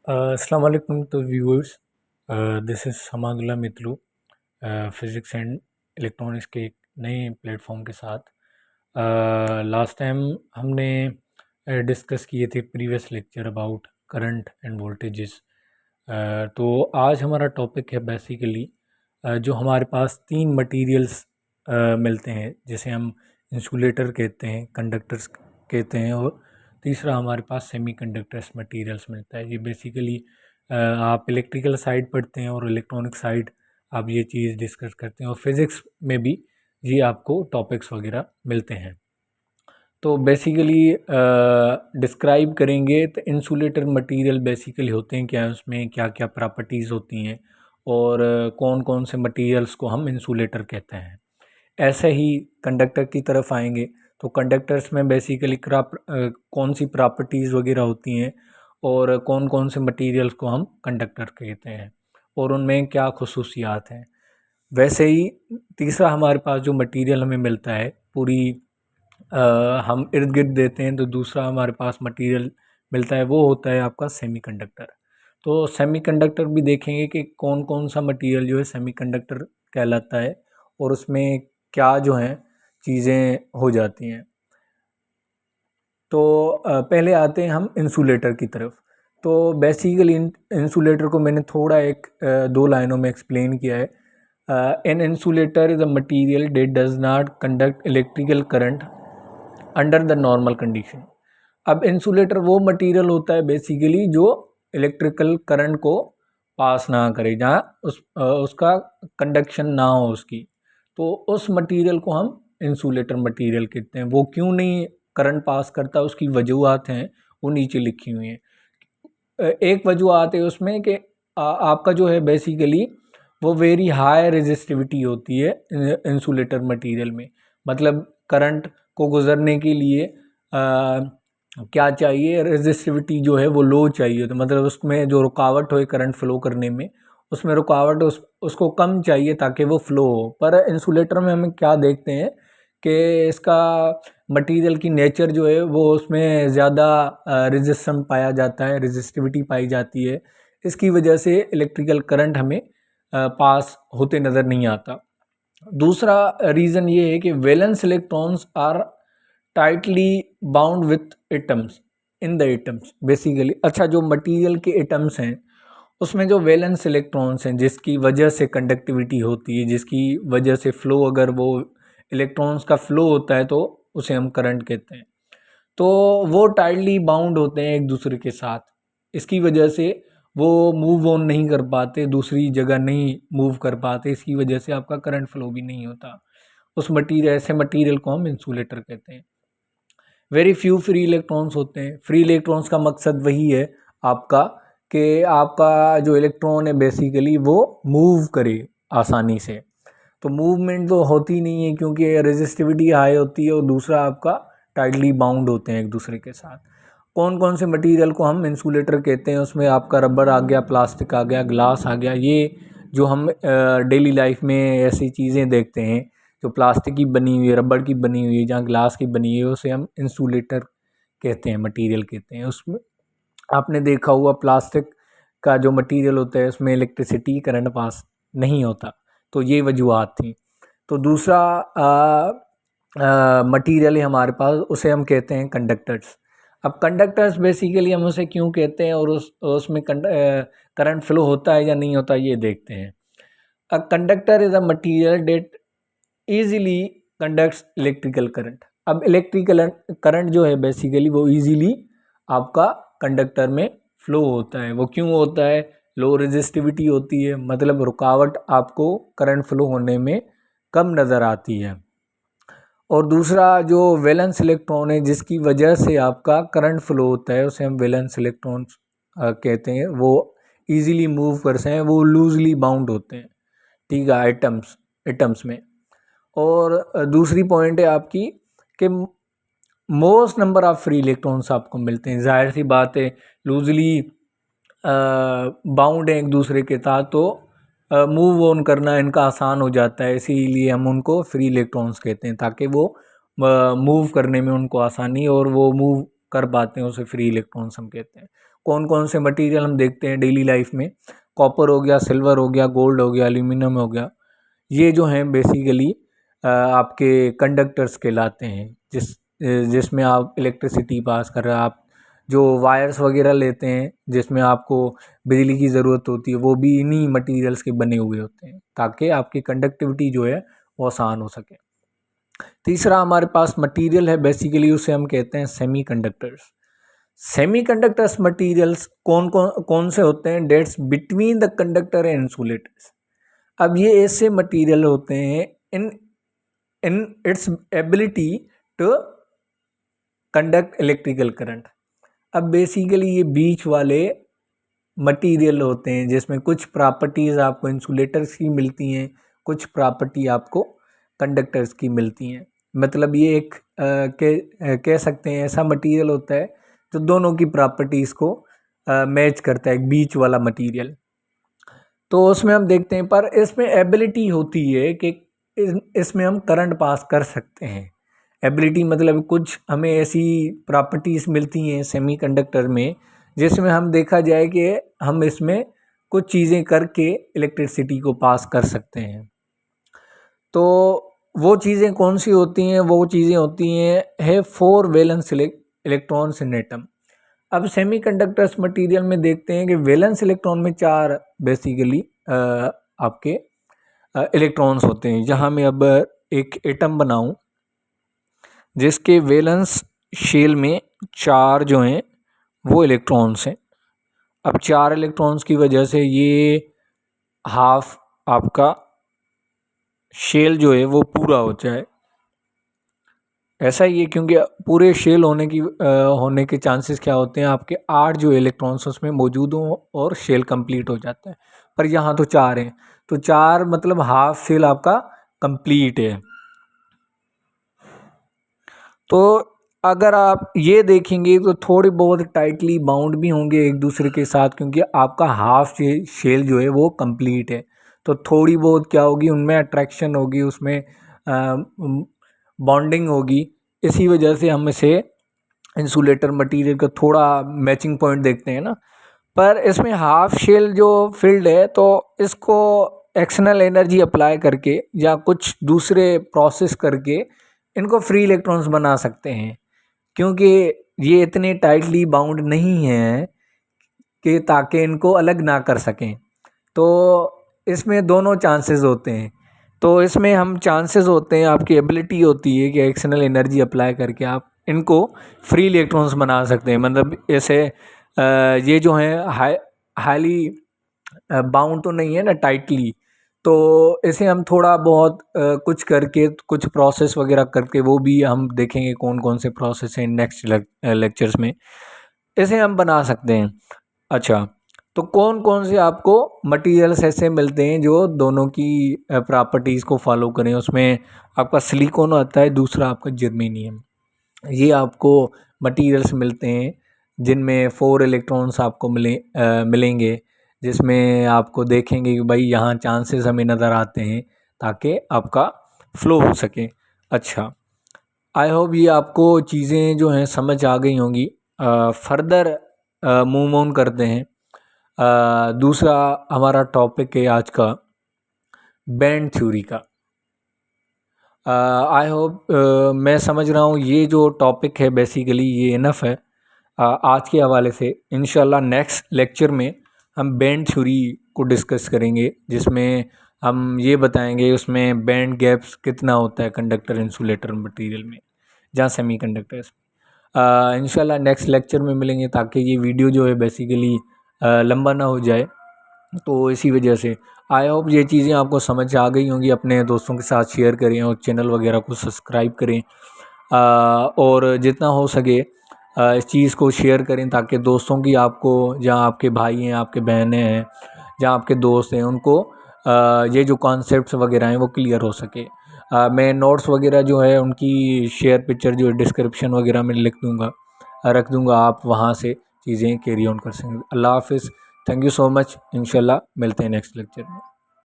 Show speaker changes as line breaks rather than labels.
अस्सलाम वालेकुम तो viewers, this is Hamadullah Mitlu physics and electronics के एक नए प्लेटफॉर्म के साथ। लास्ट टाइम हमने डिस्कस किए थे previous lecture about current and voltages. तो आज हमारा टॉपिक है बेसिकली जो हमारे पास तीन मटेरियल्स मिलते हैं, जैसे हम इंसुलेटर कहते हैं, कंडक्टर्स कहते हैं, और तीसरा हमारे पास सेमीकंडक्टर्स मटेरियल्स मिलता है। ये बेसिकली आप इलेक्ट्रिकल साइड पढ़ते हैं और इलेक्ट्रॉनिक साइड आप ये चीज़ डिस्कस करते हैं, और फिज़िक्स में भी ये आपको टॉपिक्स वगैरह मिलते हैं। तो बेसिकली डिस्क्राइब करेंगे तो इंसुलेटर मटेरियल बेसिकली होते हैं क्या, उसमें क्या क्या प्रॉपर्टीज़ होती हैं, और कौन कौन से मटेरियल्स को हम इंसुलेटर कहते हैं। ऐसे ही कंडक्टर की तरफ आएंगे तो कंडक्टर्स में बेसिकली कौन सी प्रॉपर्टीज़ वगैरह होती हैं, और कौन कौन से मटेरियल्स को हम कंडक्टर कहते हैं, और उनमें क्या खसूसियात हैं। वैसे ही तीसरा हमारे पास जो मटेरियल हमें मिलता है पूरी हम इर्द गिर्द देते हैं, तो दूसरा हमारे पास मटेरियल मिलता है वो होता है आपका सेमीकंडक्टर। तो सेमीकंडक्टर भी देखेंगे कि कौन कौन सा मटेरियल जो है सेमीकंडक्टर कहलाता है, और उसमें क्या जो हैं चीज़ें हो जाती हैं। तो पहले आते हैं हम इंसुलेटर की तरफ। तो बेसिकली इंसुलेटर को मैंने थोड़ा दो लाइनों में एक्सप्लेन किया है। An insulator is a material date does not conduct electrical current under the normal condition. अब इंसुलेटर वो मटेरियल होता है बेसिकली जो इलेक्ट्रिकल करंट को पास ना करे, जहाँ उसका कंडक्शन ना हो उसकी, तो उस मटेरियल को हम इंसुलेटर मटेरियल कहते हैं। वो क्यों नहीं करंट पास करता, उसकी वजूहत हैं, वो नीचे लिखी हुई हैं। एक वजूहत है उसमें कि आपका जो है बेसिकली वो वेरी हाई रेजिस्टिविटी होती है इंसुलेटर मटेरियल में। मतलब करंट को गुजरने के लिए क्या चाहिए, रेजिस्टिविटी जो है वो लो चाहिए। तो मतलब उसमें जो रुकावट हो करंट फ्लो करने में, उसमें रुकावट उसको कम चाहिए ताकि वो फ्लो हो। पर इंसुलेटर में हम क्या देखते हैं कि इसका मटेरियल की नेचर जो है वो उसमें ज़्यादा रेजिस्टेंस पाया जाता है, रेजिस्टिविटी पाई जाती है। इसकी वजह से इलेक्ट्रिकल करंट हमें पास होते नज़र नहीं आता। दूसरा रीज़न ये है कि valence electrons are tightly bound with atoms in the atoms basically. अच्छा, जो मटेरियल के एटम्स हैं उसमें जो वैलेंस इलेक्ट्रॉन्स हैं जिसकी वजह से कंडक्टिविटी होती है, जिसकी वजह से फ़्लो, अगर वो इलेक्ट्रॉन्स का फ़्लो होता है तो उसे हम करंट कहते हैं। तो वो टाइटली बाउंड होते हैं एक दूसरे के साथ। इसकी वजह से वो मूव ऑन नहीं कर पाते, दूसरी जगह नहीं मूव कर पाते। इसकी वजह से आपका करंट फ्लो भी नहीं होता। उस मटीरियल ऐसे मटीरियल को हम इंसुलेटर कहते हैं। वेरी फ्यू फ्री इलेक्ट्रॉन्स होते हैं। फ्री इलेक्ट्रॉन्स का मकसद वही है आपका कि आपका जो इलेक्ट्रॉन है बेसिकली वो मूव करे आसानी से। तो मूवमेंट तो होती नहीं है क्योंकि रेजिस्टिविटी हाई होती है, और दूसरा आपका टाइटली बाउंड होते हैं एक दूसरे के साथ। कौन कौन से मटेरियल को हम इंसुलेटर कहते हैं, उसमें आपका रबर आ गया, प्लास्टिक आ गया, ग्लास आ गया। ये जो हम डेली लाइफ में ऐसी चीज़ें देखते हैं जो प्लास्टिक की बनी हुई है, रबर की बनी हुई है, जहाँ ग्लास की बनी हुई है, उसे हम इंसुलेटर कहते हैं, मटेरियल कहते हैं। उसमें आपने देखा हुआ प्लास्टिक का जो मटेरियल होता है उसमें इलेक्ट्रिसिटी करंट पास नहीं होता। तो ये वजूहत थी। तो दूसरा मटेरियल है हमारे पास, उसे हम कहते हैं कंडक्टर्स। अब कंडक्टर्स बेसिकली हम उसे क्यों कहते हैं, और उसमें करंट फ्लो होता है या नहीं होता, ये देखते हैं। A conductor is a material that easily conducts electrical current. अब इलेक्ट्रिकल करंट जो है बेसिकली वो ईज़िली आपका कंडक्टर में फ्लो होता है। वो क्यों होता है? लो रेजिस्टिविटी होती है, मतलब रुकावट आपको करंट फ्लो होने में कम नज़र आती है। और दूसरा जो वैलेंस इलेक्ट्रॉन है जिसकी वजह से आपका करंट फ्लो होता है, उसे हम वैलेंस इलेक्ट्रॉन्स कहते हैं। वो इजीली मूव करते हैं, वो लूजली बाउंड होते हैं, ठीक है, एटम्स में। और दूसरी पॉइंट है आपकी कि most number of free electrons आपको मिलते हैं। जाहिर सी बात है, लूजली बाउंड है एक दूसरे के साथ, तो मूव ऑन करना इनका आसान हो जाता है। इसीलिए हम उनको फ्री इलेक्ट्रॉन्स कहते हैं, ताकि वो मूव करने में उनको आसानी और वो मूव कर पाते हैं, उसे फ्री इलेक्ट्रॉन्स हम कहते हैं। कौन कौन से मटेरियल हम देखते हैं डेली लाइफ में, कॉपर हो गया, सिल्वर हो गया, गोल्ड हो गया, एल्यूमिनियम हो गया, ये जो हैं बेसिकली आपके कंडक्टर्स कहलाते हैं, जिसमें आप इलेक्ट्रिसिटी पास कर रहे हैं। आप जो वायर्स वगैरह लेते हैं जिसमें आपको बिजली की ज़रूरत होती है, वो भी इन्हीं मटेरियल्स के बने हुए होते हैं, ताकि आपकी कंडक्टिविटी जो है वो आसान हो सके। तीसरा हमारे पास मटेरियल है बेसिकली, उसे हम कहते हैं सेमीकंडक्टर्स। सेमीकंडक्टर्स मटेरियल्स कौन से होते हैं? That's between the conductor and insulators. अब ये ऐसे मटेरियल होते हैं in its ability to conduct electrical current. अब बेसिकली ये बीच वाले मटेरियल होते हैं जिसमें कुछ प्रॉपर्टीज़ आपको इंसुलेटर्स की मिलती हैं, कुछ प्रॉपर्टी आपको कंडक्टर्स की मिलती हैं। मतलब ये एक कह सकते हैं ऐसा मटेरियल होता है जो दोनों की प्रॉपर्टीज़ को मैच करता है, एक बीच वाला मटेरियल। तो उसमें हम देखते हैं, पर इसमें एबिलिटी होती है कि इसमें हम करंट पास कर सकते हैं। एबिलिटी मतलब कुछ हमें ऐसी प्रॉपर्टीज़ मिलती हैं सेमीकंडक्टर में जिसमें हम देखा जाए कि हम इसमें कुछ चीज़ें करके इलेक्ट्रिसिटी को पास कर सकते हैं। तो वो चीज़ें कौन सी होती हैं? वो चीज़ें होती हैं 4 वैलेंस इलेक्ट्रॉन्स इन एटम। अब सेमीकंडक्टर्स मटेरियल में देखते हैं कि वैलेंस इलेक्ट्रॉन में 4 बेसिकली आपके इलेक्ट्रॉन्स होते हैं। जहाँ मैं अब एक एटम बनाऊं जिसके वैलेंस शेल में 4 जो हैं वो इलेक्ट्रॉन्स हैं। अब 4 इलेक्ट्रॉन्स की वजह से ये हाफ आपका शेल जो है वो पूरा हो जाए। ऐसा ही है क्योंकि पूरे शेल होने के चांसेस क्या होते हैं, आपके 8 जो इलेक्ट्रॉन्स उसमें मौजूद हों और शेल कंप्लीट हो जाता है। पर यहाँ तो 4 हैं, तो 4 मतलब हाफ शेल आपका कंप्लीट है। तो अगर आप ये देखेंगे तो थोड़े बहुत टाइटली बाउंड भी होंगे एक दूसरे के साथ, क्योंकि आपका हाफ शेल जो है वो कंप्लीट है। तो थोड़ी बहुत क्या होगी, उनमें अट्रैक्शन होगी, उसमें बॉन्डिंग होगी। इसी वजह से हम इसे इंसुलेटर मटेरियल का थोड़ा मैचिंग पॉइंट देखते हैं ना। पर इसमें हाफ शेल जो फील्ड है, तो इसको एक्सटर्नल एनर्जी अप्लाई करके या कुछ दूसरे प्रोसेस करके इनको फ्री इलेक्ट्रॉन्स बना सकते हैं, क्योंकि ये इतने टाइटली बाउंड नहीं हैं कि ताकि इनको अलग ना कर सकें। तो इसमें दोनों चांसेस होते हैं। तो इसमें हम चांसेस होते हैं, आपकी एबिलिटी होती है कि एक्सटर्नल एनर्जी अप्लाई करके आप इनको फ्री इलेक्ट्रॉन्स बना सकते हैं। मतलब ऐसे ये जो हैं हाईली बाउंड तो नहीं है ना टाइटली, तो इसे हम थोड़ा बहुत कुछ करके, कुछ प्रोसेस वगैरह करके, वो भी हम देखेंगे कौन कौन से प्रोसेस हैं नेक्स्ट लेक्चर्स में, इसे हम बना सकते हैं। अच्छा, तो कौन कौन से आपको मटेरियल्स ऐसे मिलते हैं जो दोनों की प्रॉपर्टीज़ को फॉलो करें? उसमें आपका सिलिकॉन आता है, दूसरा आपका जर्मेनियम। ये आपको मटेरियल्स मिलते हैं जिनमें 4 इलेक्ट्रॉन्स आपको मिलेंगे, जिसमें आपको देखेंगे कि भाई यहाँ चांसेस हमें नज़र आते हैं ताकि आपका फ्लो हो सके। अच्छा, आई होप ये आपको चीज़ें जो हैं समझ आ गई होंगी। फर्दर मूव ऑन करते हैं। दूसरा हमारा टॉपिक है आज का बैंड थ्योरी का। आई होप मैं समझ रहा हूँ ये जो टॉपिक है बेसिकली ये इनफ है आज के हवाले से। इंशाल्लाह नेक्स्ट लेक्चर में हम बैंड थ्योरी को डिस्कस करेंगे, जिसमें हम ये बताएंगे उसमें बैंड गैप्स कितना होता है कंडक्टर इंसुलेटर मटेरियल में, जहाँ सेमीकंडक्टर्स। इंशाल्लाह नेक्स्ट लेक्चर में मिलेंगे, ताकि ये वीडियो जो है बेसिकली लंबा ना हो जाए। तो इसी वजह से आई होप ये चीज़ें आपको समझ आ गई होंगी। अपने दोस्तों के साथ शेयर करें और चैनल वगैरह को सब्सक्राइब करें, और जितना हो सके इस चीज़ को शेयर करें, ताकि दोस्तों की आपको, जहाँ आपके भाई हैं, आपके बहनें हैं, जहाँ आपके दोस्त हैं, उनको ये जो कॉन्सेप्ट्स वगैरह हैं वो क्लियर हो सके। मैं नोट्स वगैरह जो है उनकी शेयर पिक्चर जो डिस्क्रिप्शन वगैरह में रख दूँगा, आप वहाँ से चीज़ें कैरी ऑन कर सकेंगे। अल्लाह हाफिज़, थैंक यू सो मच। इंशाल्लाह मिलते हैं नेक्स्ट लेक्चर में।